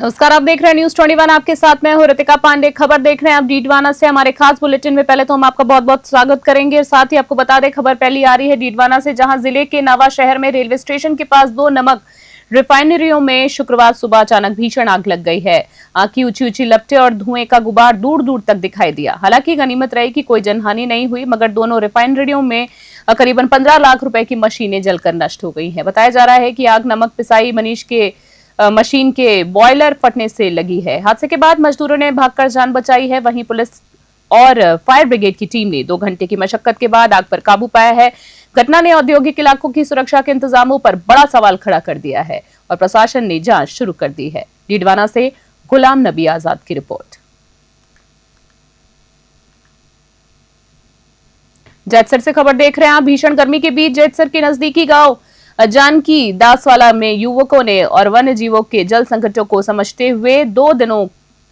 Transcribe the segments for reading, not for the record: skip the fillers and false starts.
नमस्कार, आप देख रहे हैं न्यूज 21। आपके साथ मैं हूं रितिका पांडे। खबर देख रहे हैं आप डीडवाना से। हमारे खास बुलेटिन में पहले तो हम आपका बहुत बहुत स्वागत करेंगे और साथ ही आपको बता दें, खबर पहली आ रही है डीडवाना से, जहां जिले के नवा शहर में रेलवे स्टेशन के पास दो नमक रिफाइनरियों में शुक्रवार सुबह अचानक भीषण आग लग गई है। आग की ऊंची ऊंची लपटें और धुएं का गुबार दूर दूर तक दिखाई दिया। हालांकि गनीमत रही कि कोई जनहानि नहीं हुई, मगर दोनों रिफाइनरियों में करीबन 15 लाख रुपए की मशीनें जलकर नष्ट हो गई हैं। बताया जा रहा है कि आग नमक पिसाई मनीष के मशीन के बॉयलर फटने से लगी है। हादसे के बाद मजदूरों ने भागकर जान बचाई है। वहीं पुलिस और फायर ब्रिगेड की टीम ने 2 घंटे की मशक्कत के बाद आग पर काबू पाया है। घटना ने औद्योगिक इलाकों की सुरक्षा के इंतजामों पर बड़ा सवाल खड़ा कर दिया है और प्रशासन ने जांच शुरू कर दी है। डीडवाना से गुलाम नबी आजाद की रिपोर्ट। जैतसर से खबर देख रहे हैं आप। भीषण गर्मी के बीच जैतसर के नजदीकी गांव जानकी दासवाला में युवकों ने और वन्य जीवों के जल संकटों को समझते हुए 2 दिनों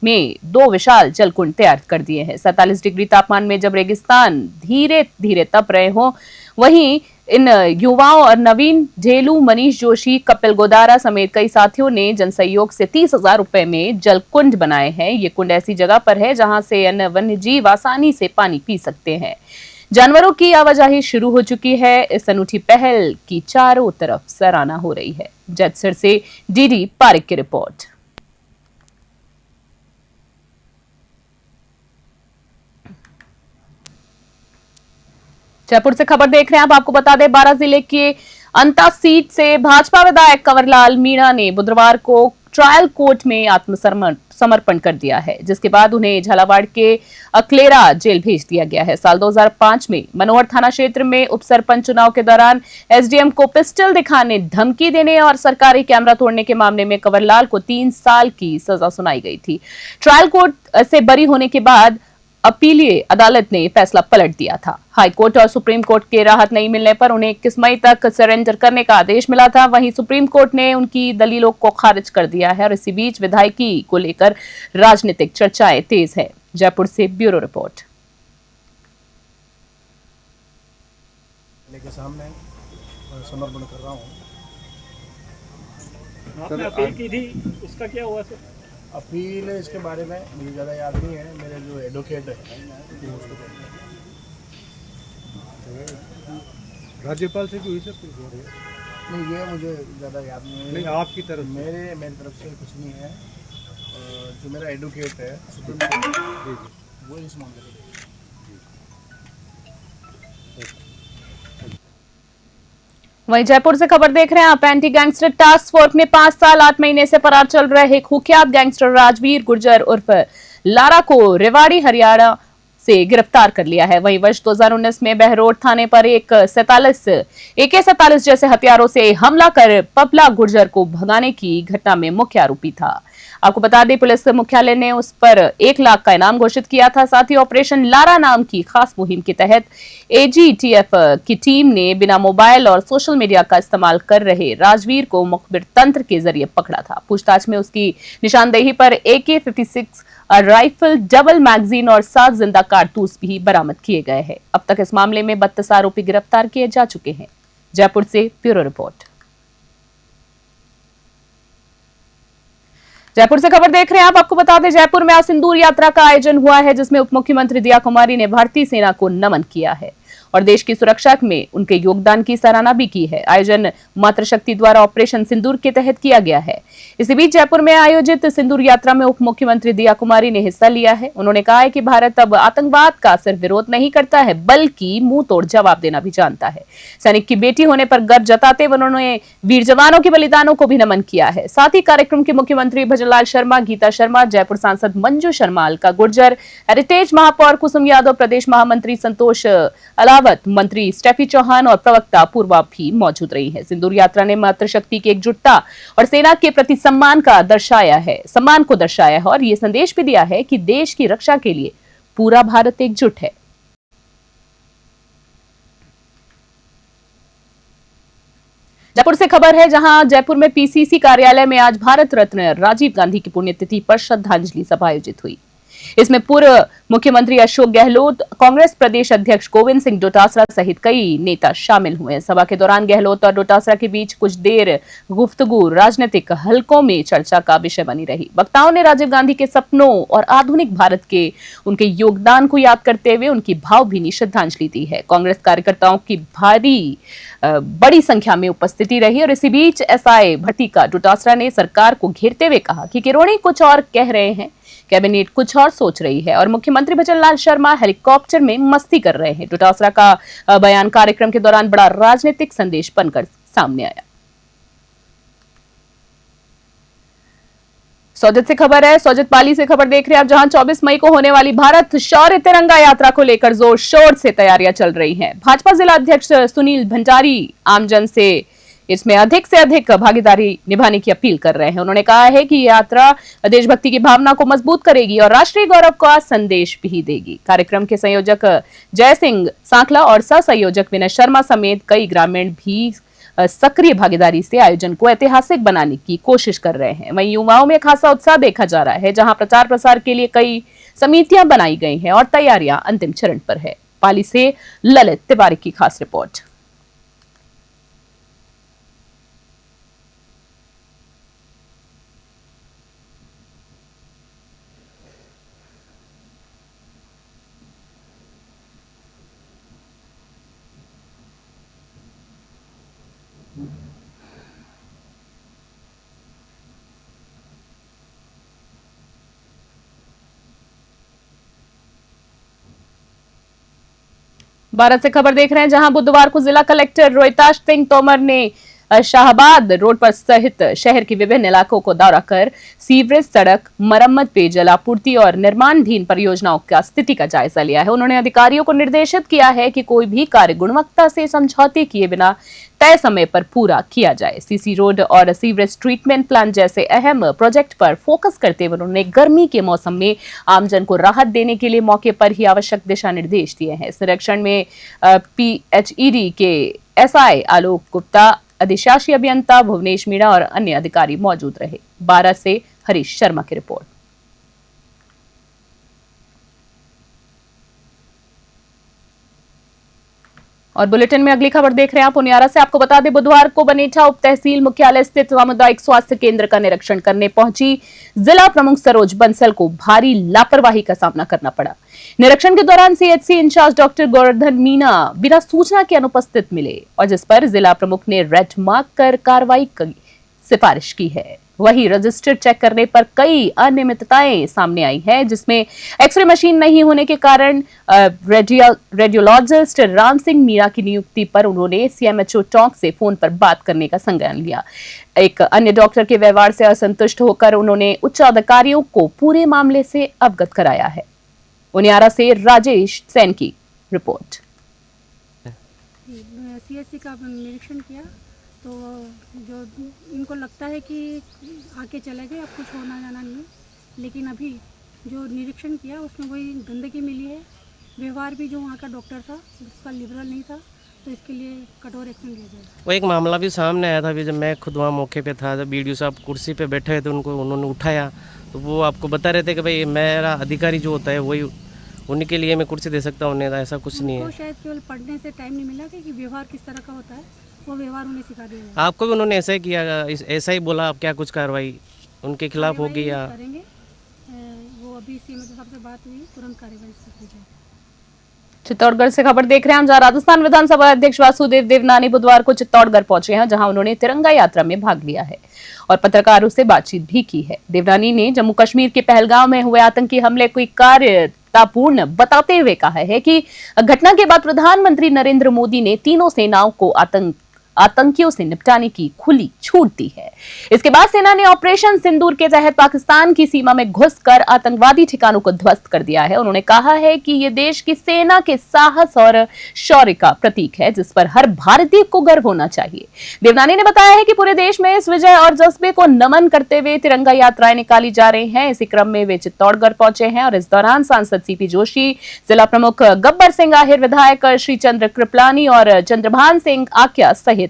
में 2 विशाल जलकुंड तैयार कर दिए हैं। 47 डिग्री तापमान में जब रेगिस्तान धीरे धीरे तप रहे हों, वहीं इन युवाओं और नवीन झेलू, मनीष जोशी, कपिल गोदारा समेत कई साथियों ने जनसहयोग से 30,000 रुपए में जलकुंड बनाए हैं। ये कुंड ऐसी जगह पर है जहां से अन्य वन्य जीव आसानी से पानी पी सकते हैं। जानवरों की आवाजाही शुरू हो चुकी है। इस अनूठी पहल की चारों तरफ सराहना हो रही है। जैतसर से डीडी पारिक की रिपोर्ट। जयपुर से खबर देख रहे हैं आप। आपको बता दें, 12 जिले के अंता सीट से भाजपा विधायक कंवरलाल मीणा ने बुधवार को ट्रायल कोर्ट में आत्मसमर्पण कर दिया है, जिसके बाद उन्हें झालावाड़ के अकलेरा जेल भेज दिया गया है। साल 2005 में मनोहर थाना क्षेत्र में उपसरपंच चुनाव के दौरान एसडीएम को पिस्टल दिखाने, धमकी देने और सरकारी कैमरा तोड़ने के मामले में कंवरलाल को 3 साल की सजा सुनाई गई थी। ट्रायल कोर्ट से बरी होने के बाद अपीलीय अदालत ने फैसला पलट दिया था। हाई कोर्ट और सुप्रीम कोर्ट के राहत नहीं मिलने पर उन्हें 21 मई तक सरेंडर करने का आदेश मिला था। वहीं सुप्रीम कोर्ट ने उनकी दलीलों को खारिज कर दिया है और इसी बीच विधायकी को लेकर राजनीतिक चर्चाएं तेज है। जयपुर से ब्यूरो रिपोर्ट। के सामने समर्पण कर रहा हूँ। आपने अपील की थी, उसका क्या हुआ सर? अपील इसके बारे में मुझे ज़्यादा याद नहीं है। मेरे जो एडवोकेट है राज्यपाल से भी हुई सर? नहीं, ये मुझे ज़्यादा याद नहीं है। नहीं, आपकी तरफ मेरी तरफ से कुछ नहीं है। जो मेरा एडवोकेट है सुप्रीम कोर्ट, वो इस मामले को वहीं जयपुर से खबर देख रहे हैं आप। एंटी गैंगस्टर टास्क फोर्स ने 5 साल 8 महीने से फरार चल रहे कुख्यात गैंगस्टर राजवीर गुर्जर उर्फ लारा को रेवाड़ी हरियाणा से गिरफ्तार कर लिया है। वहीं वर्ष 2019 में बहरोड थाने पर एक AK-47 जैसे हथियारों से हमला कर पपला गुर्जर को भगाने की घटना में मुख्य आरोपी था। आपको बता दें, पुलिस मुख्यालय ने उस पर 1 लाख का इनाम घोषित किया था। साथ ही ऑपरेशन लारा नाम की खास मुहिम के तहत AGTF की टीम ने बिना मोबाइल और सोशल मीडिया का इस्तेमाल कर रहे राजवीर को मुखबिर तंत्र के जरिए पकड़ा था। पूछताछ में उसकी निशानदेही पर AK-56 राइफल, डबल मैगजीन और 7 जिंदा कारतूस भी बरामद किए गए हैं। अब तक इस मामले में 32 आरोपी गिरफ्तार किए जा चुके हैं। जयपुर से ब्यूरो रिपोर्ट। जयपुर से खबर देख रहे हैं आप। आपको बता दें, जयपुर में आज सिंदूर यात्रा का आयोजन हुआ है, जिसमें उप मुख्यमंत्री दिया कुमारी ने भारतीय सेना को नमन किया है और देश की सुरक्षा में उनके योगदान की सराहना भी की है। आयोजन मातृशक्ति द्वारा ऑपरेशन सिंदूर के तहत किया गया है। इसी बीच जयपुर में आयोजित सिंदूर यात्रा में उप मुख्यमंत्री दिया कुमारी ने हिस्सा लिया है। उन्होंने कहा है कि भारत अब आतंकवाद का सिर्फ विरोध नहीं करता है, बल्कि मुंह तोड़ जवाब देना भी जानता है। सैनिक की बेटी होने पर गर्व जताते हुए उन्होंने वीर जवानों के बलिदानों को भी नमन किया है। साथ ही कार्यक्रम के मुख्यमंत्री भजनलाल शर्मा, गीता शर्मा, जयपुर सांसद मंजू शर्मा, अलका गुर्जर, हेरिटेज महापौर कुसुम यादव, प्रदेश महामंत्री संतोष अलावत, मंत्री स्टेफी चौहान और प्रवक्ता पूर्वा भी मौजूद रही है। सिंदूर यात्रा ने मातृशक्ति की एकजुटता और सेना के प्रति सम्मान को दर्शाया है और ये संदेश भी दिया है कि देश की रक्षा के लिए पूरा भारत एकजुट है। जयपुर से खबर है, जहां जयपुर में PCC कार्यालय में आज भारत रत्न राजीव गांधी की पुण्यतिथि पर श्रद्धांजलि सभा आयोजित हुई। इसमें पूर्व मुख्यमंत्री अशोक गहलोत, कांग्रेस प्रदेश अध्यक्ष गोविंद सिंह डोटासरा सहित कई नेता शामिल हुए। सभा के दौरान गहलोत और डोटासरा के बीच कुछ देर गुफ्तगू राजनीतिक हलकों में चर्चा का विषय बनी रही। वक्ताओं ने राजीव गांधी के सपनों और आधुनिक भारत के उनके योगदान को याद करते हुए उनकी भावभीनी श्रद्धांजलि दी है। कांग्रेस कार्यकर्ताओं की बड़ी संख्या में उपस्थिति रही और इसी बीच एसआई भट्टिका डोटासरा ने सरकार को घेरते हुए कहा कि किरोड़ी कुछ और कह रहे हैं, कैबिनेट कुछ और सोच रही है और मुख्यमंत्री भजनलाल शर्मा हेलीकॉप्टर में मस्ती कर रहे हैं। डोटासरा का बयान कार्यक्रम के दौरान बड़ा राजनीतिक संदेश बनकर सामने आया। सौजत से खबर है, सौजत पाली से खबर देख रहे हैं आप, जहां 24 मई को होने वाली भारत शौर्य तिरंगा यात्रा को लेकर जोर शोर से तैयारियां चल रही हैं। भाजपा जिला अध्यक्ष सुनील भंडारी आमजन से इसमें अधिक से अधिक भागीदारी निभाने की अपील कर रहे हैं। उन्होंने कहा है कि यात्रा देशभक्ति की भावना को मजबूत करेगी और राष्ट्रीय गौरव का संदेश भी देगी। कार्यक्रम के संयोजक जय सिंह सांखला और सह संयोजक विनय शर्मा समेत कई ग्रामीण भी सक्रिय भागीदारी से आयोजन को ऐतिहासिक बनाने की कोशिश कर रहे हैं। वहीं युवाओं में खासा उत्साह देखा जा रहा है, जहां प्रचार प्रसार के लिए कई समितियां बनाई गई हैं और तैयारियां अंतिम चरण पर है। पाली से ललित तिवारी की खास रिपोर्ट। भारत से खबर देख रहे हैं, जहां बुधवार को जिला कलेक्टर रोहिताश सिंह तोमर ने शाहबाद रोड पर सहित शहर के विभिन्न इलाकों को दौरा कर सीवरेज, सड़क मरम्मत, पेयजल आपूर्ति और निर्माणाधीन परियोजनाओं का स्थिति का जायजा लिया है। उन्होंने अधिकारियों को निर्देशित किया है कि कोई भी कार्य गुणवत्ता से समझौते किए बिना तय समय पर पूरा किया जाए। सीसी रोड और सीवरेज ट्रीटमेंट प्लांट जैसे अहम प्रोजेक्ट पर फोकस करते हुए उन्होंने गर्मी के मौसम में आमजन को राहत देने के लिए मौके पर ही आवश्यक दिशा निर्देश दिए हैं। इस निरीक्षण में PHED के SI आलोक गुप्ता, अधिशासी अभियंता भुवनेश मीणा और अन्य अधिकारी मौजूद रहे। 12 से हरीश शर्मा की रिपोर्ट। और बुलेटिन में अगली खबर देख रहे हैं आप उनियारा से। आपको बता दें, बुधवार को बनेठा उप तहसील मुख्यालय स्थित सामुदायिक स्वास्थ्य केंद्र का निरीक्षण करने पहुंची जिला प्रमुख सरोज बंसल को भारी लापरवाही का सामना करना पड़ा। निरीक्षण के दौरान CHC incharge doctor Govardhan Meena बिना सूचना के अनुपस्थित मिले और जिस पर जिला प्रमुख ने रेड मार्क कर कार्रवाई की सिफारिश की है। वहीं रजिस्टर चेक करने पर कई अनियमितताएं सामने आई है, जिसमें एक्सरे मशीन नहीं होने के कारण रेडियोलॉजिस्ट राम सिंह मीणा की नियुक्ति पर उन्होंने CMHO टॉक से फोन पर बात करने का संज्ञान लिया। एक अन्य डॉक्टर के व्यवहार से असंतुष्ट होकर उन्होंने उच्च अधिकारियों को पूरे मामले से अवगत कराया है। उनियारा से राजेश सैन की रिपोर्ट। CHC का निरीक्षण किया तो जो इनको लगता है कि आके चले गए, अब कुछ होना जाना नहीं है, लेकिन अभी जो निरीक्षण किया उसमें वही गंदगी मिली है। व्यवहार भी जो वहाँ का डॉक्टर था उसका लिबरल नहीं था, तो इसके लिए कठोर एक्शन लिया जाएगा। वो एक मामला भी सामने आया था अभी, जब मैं खुद वहाँ मौके पे था, जब BDO साहब कुर्सी पे बैठे हुए थे, उन्होंने उठाया तो वो आपको बता रहे थे कि भाई मेरा अधिकारी जो होता है वही, उन्हीं के लिए मैं कुर्सी दे सकता हूँ, ऐसा कुछ नहीं है। शायद केवल पढ़ने से टाइम नहीं मिला कि व्यवहार किस तरह का होता है, वो व्यवहार उन्हें सिखा दिया जाए। आपको भी उन्होंने ऐसा ही किया, ऐसा ही बोला, आप क्या कुछ कार्रवाई उनके खिलाफ होगी या करेंगे? वो अभी CMHO साहब से बात हुई, तुरंत कार्रवाई की जाए। चित्तौड़गढ़ से खबर देख रहे हैं हम, जहां राजस्थान विधानसभा अध्यक्ष वासुदेव देवनानी बुधवार को चित्तौड़गढ़ पहुंचे हैं, जहां उन्होंने तिरंगा यात्रा में भाग लिया है और पत्रकारों से बातचीत भी की है। देवनानी ने जम्मू कश्मीर के पहलगाम में हुए आतंकी हमले को कार्यतापूर्ण बताते हुए कहा है कि घटना के बाद प्रधानमंत्री नरेंद्र मोदी ने तीनों सेनाओं को आतंकियों से निपटाने की खुली छूट दी है। इसके बाद सेना ने ऑपरेशन सिंदूर के तहत पाकिस्तान की सीमा में घुसकर आतंकवादी ठिकानों को ध्वस्त कर दिया है। उन्होंने कहा है कि ये देश की सेना के साहस और शौर्य का प्रतीक है, जिस पर हर भारतीय को गर्व होना चाहिए। देवनानी ने बताया है कि पूरे देश में इस विजय और जज्बे को नमन करते हुए तिरंगा यात्राएं निकाली जा रही हैं। इसी क्रम में वे चित्तौड़गढ़ पहुंचे हैं और इस दौरान सांसद CP जोशी, जिला प्रमुख गब्बर सिंह आहिर, विधायक श्री चंद्र कृपलानी और चंद्रभान सिंह आक्या सहित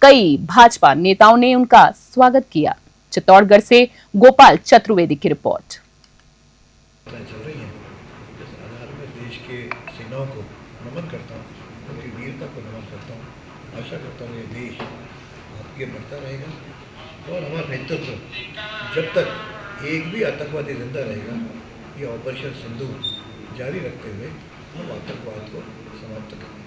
कई भाजपा नेताओं ने उनका स्वागत किया। चित्तौड़गढ़ से गोपाल चतुर्वेदी की रिपोर्ट। यात्राएं चल रही हैं, इस आधार में देश के सेनाओं को नमन करता हूँ, उनकी वीरता को नमन करता हूँ। आशा करता हूँ ये देश आगे बढ़ता रहेगा और हमारा नेतृत्व जब तक एक भी आतंकवादी जिंदा रहेगा, ये ऑपरेशन सिंदूर जारी रखते हुए हम आतंकवाद को समाप्त करेंगे।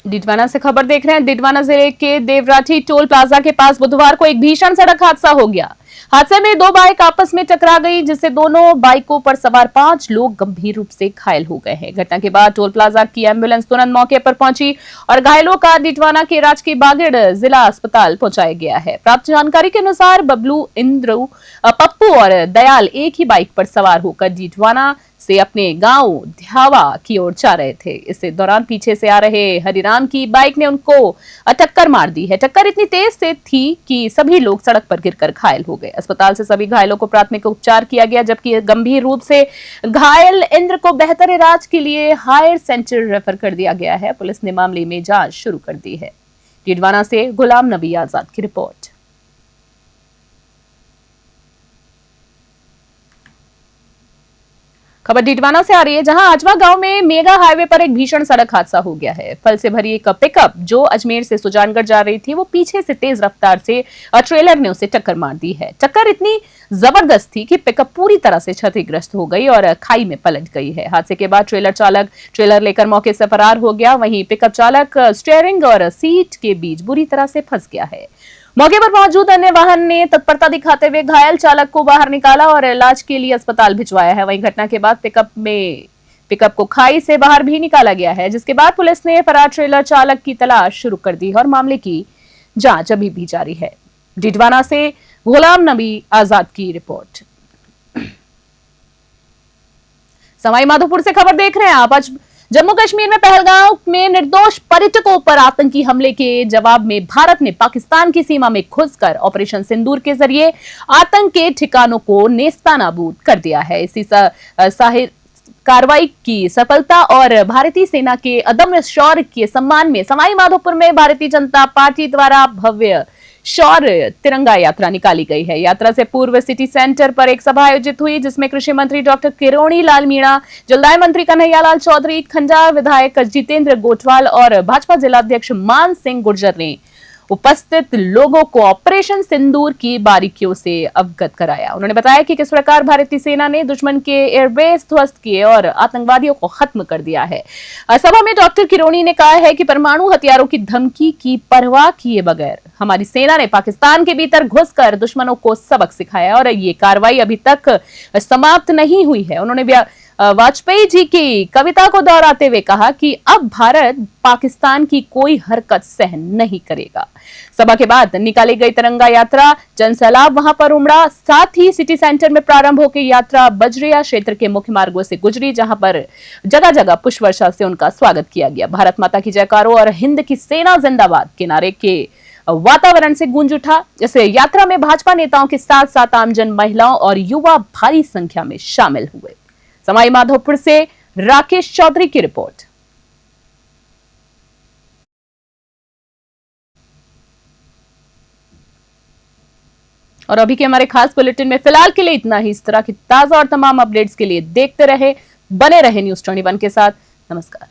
डिडवाना से खबर देख रहे हैं। डिडवाना जिले के देवराठी टोल प्लाजा के पास बुधवार को एक भीषण सड़क हादसा हो गया। हादसे में दो बाइक आपस में टकरा गई, जिससे दोनों बाइकों पर सवार 5 लोग गंभीर रूप से घायल हो गए हैं। घटना के बाद टोल प्लाजा की एम्बुलेंस तुरंत मौके पर पहुंची और घायलों का डिडवाना के राजकीय बागेड़ जिला अस्पताल पहुंचाया गया है। प्राप्त जानकारी के अनुसार बबलू, इंद्रू, पप्पू और दयाल एक ही बाइक पर सवार होकर डिडवाना से अपने गांव ध्यावा की ओर जा रहे थे। इस दौरान पीछे से आ रहे हरिराम की बाइक ने उनको टक्कर मार दी है। टक्कर इतनी तेज से थी कि सभी लोग सड़क पर गिरकर घायल हो गए। अस्पताल से सभी घायलों को प्राथमिक उपचार किया गया, जबकि गंभीर रूप से घायल इंद्र को बेहतर इलाज के लिए हायर सेंटर रेफर कर दिया गया है। पुलिस ने मामले में जांच शुरू कर दी है। डिडवाना से गुलाम नबी आजाद की रिपोर्ट। खबर डिडवाना से आ रही है, जहां आजवा गांव में मेगा हाईवे पर एक भीषण सड़क हादसा हो गया है। फल से भरी एक पिकअप जो अजमेर से सुजानगढ़ जा रही थी, वो पीछे से तेज रफ्तार से ट्रेलर ने उसे टक्कर मार दी है। टक्कर इतनी जबरदस्त थी कि पिकअप पूरी तरह से क्षतिग्रस्त हो गई और खाई में पलट गई है। हादसे के बाद ट्रेलर चालक ट्रेलर लेकर मौके से फरार हो गया। वहीं पिकअप चालक स्टीयरिंग और सीट के बीच बुरी तरह से फंस गया है। मौके पर मौजूद अन्य वाहन ने तत्परता दिखाते हुए घायल चालक को बाहर निकाला और इलाज के लिए अस्पताल भिजवाया है। वहीं घटना के बाद पिकअप को खाई से बाहर भी निकाला गया है, जिसके बाद पुलिस ने फरार ट्रेलर चालक की तलाश शुरू कर दी है और मामले की जांच अभी भी जारी है। डिडवाना से गुलाम नबी आजाद की रिपोर्ट। सवाई माधोपुर से खबर देख रहे हैं आप। आज जम्मू कश्मीर में पहलगाम में निर्दोष पर्यटकों पर आतंकी हमले के जवाब में भारत ने पाकिस्तान की सीमा में घुसकर ऑपरेशन सिंदूर के जरिए आतंक के ठिकानों को नेस्तनाबूद कर दिया है। इसी कार्रवाई की सफलता और भारतीय सेना के अदम्य शौर्य के सम्मान में सवाई माधोपुर में भारतीय जनता पार्टी द्वारा भव्य शौर्य तिरंगा यात्रा निकाली गई है। यात्रा से पूर्व सिटी सेंटर पर एक सभा आयोजित हुई, जिसमें कृषि मंत्री डॉक्टर किरोड़ी लाल मीणा, जलदाय मंत्री कन्हैया लाल चौधरी, खंडा विधायक जितेंद्र गोठवाल और भाजपा जिलाध्यक्ष मान सिंह गुर्जर ने उपस्थित लोगों को ऑपरेशन सिंदूर की बारीकियों से अवगत कराया। उन्होंने बताया कि किस प्रकार भारतीय सेना ने दुश्मन के एयरबेस ध्वस्त किए और आतंकवादियों को खत्म कर दिया है। सभा में डॉक्टर किरोड़ी ने कहा है कि परमाणु हथियारों की धमकी की परवाह किए बगैर हमारी सेना ने पाकिस्तान के भीतर घुसकर दुश्मनों को सबक सिखाया और ये कार्रवाई अभी तक समाप्त नहीं हुई है। उन्होंने वाजपेयी जी की कविता को दोहराते हुए कहा कि अब भारत पाकिस्तान की कोई हरकत सहन नहीं करेगा। सभा के बाद निकाली गई तिरंगा यात्रा जनसैलाब वहां पर उमड़ा। साथ ही सिटी सेंटर में प्रारंभ होकर यात्रा बजरिया क्षेत्र के मुख्य मार्गों से गुजरी, जहां पर जगह जगह पुष्प वर्षा से उनका स्वागत किया गया। भारत माता की जयकारों और हिंद की सेना जिंदाबाद के नारे के वातावरण से गूंज उठा। इस यात्रा में भाजपा नेताओं के साथ साथ आमजन, महिलाओं और युवा भारी संख्या में शामिल हुए। सवाई माधोपुर से राकेश चौधरी की रिपोर्ट। और अभी के हमारे खास बुलेटिन में फिलहाल के लिए इतना ही। इस तरह की ताजा और तमाम अपडेट्स के लिए देखते रहे, बने रहे न्यूज़ 21 के साथ। नमस्कार।